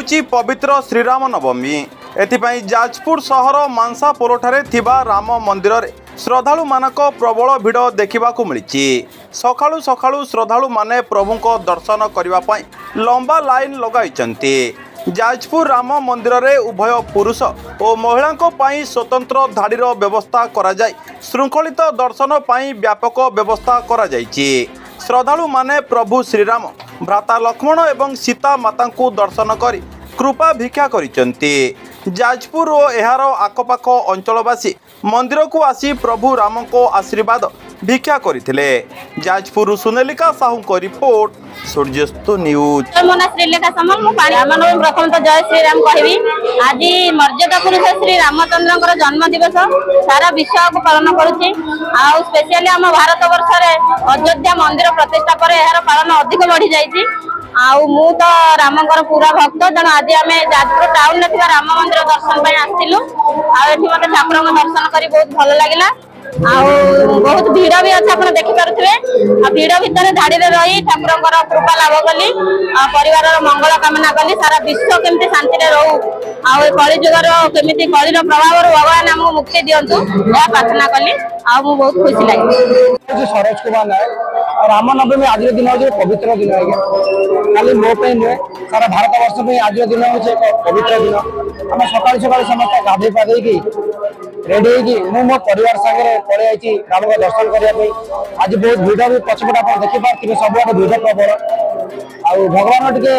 हेउची पवित्र श्रीराम नवमी। एथिपाई जाजपुर सहर मांसापोरठारे थिबा राम मंदिर रे श्रद्धालु मानक प्रबल भिड़ देखा मिली। सकाळु सकाळु श्रद्धालु माने प्रभुको दर्शन करने पाई लंबा लाइन लगाई। जाजपुर राम मंदिर रे उभय पुरुष और महिला पाई स्वतंत्र धाड़ीर व्यवस्था करा जाय श्रृंखलित दर्शन पाई व्यापक व्यवस्था करा जायछि। श्रद्धालु माने प्रभु श्रीराम भ्राता लक्ष्मण एवं सीता माता को दर्शन करी कृपा भिक्षा करिसेंती। जाजपुर और एहार आखपाख अंचलवासी मंदिर को आसी प्रभु राम को आशीर्वाद भिक्षा करथिले। जाजपुर सुनेलिका साहू को रिपोर्ट, सूर्यस्त न्यूज। मो ना श्रीलेखा समल मु प्रथम तो जय श्री राम कहबी। आज मर्यादा पुरुष श्री रामचंद्र जन्म दिवस सारा विश्व को पालन करुच्ची। आउ स्पेशली आम भारत वर्ष में अयोध्या मंदिर प्रतिष्ठा पर यार पालन अधिक बढ़ी जाइए। आउ मु तो रामंकर पूरा भक्त तेणु आज आम जाजपुर टाउन में राम मंदिर दर्शन आसलु। आते ठाकुर दर्शन कर बहुत भल लगे। बहुत भीड़ भी अच्छे आप देखिपे। भीड़ भितर धाड़ी रही ठाकुर कृपा लाभ कली परिवार मंगल कामना कली। सारा विश्व केमती शांति रहू कली जुगर केमी कलीर प्रभाव भगवान आमको मुक्ति दिंतु यह प्रार्थना कली। बहुत खुशी लगे। सरोज कुमार नायक। राम नवमी आज दिन हूँ पवित्र दिन है। खाली मो नुहे सारा भारत वर्ष में आज दिन हूँ एक पवित्र दिन। आम सका सका समस्त गाधे पाधे रेडी हो मो परिवार सागर पलि राम का दर्शन करने। आज बहुत भिड़ भी पछपट आप देखिपे सब भिड़ प्रबल। भगवान टे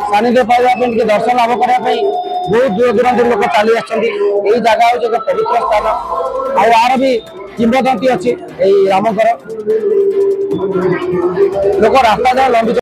सानिध्य पाइबा दर्शन लाभ करने बहुत दूर दूर लोक चली आई जगह हूँ एक पवित्र स्थान। आर भी किंवदंती अच्छी रामकर लोक रास्ता लंबी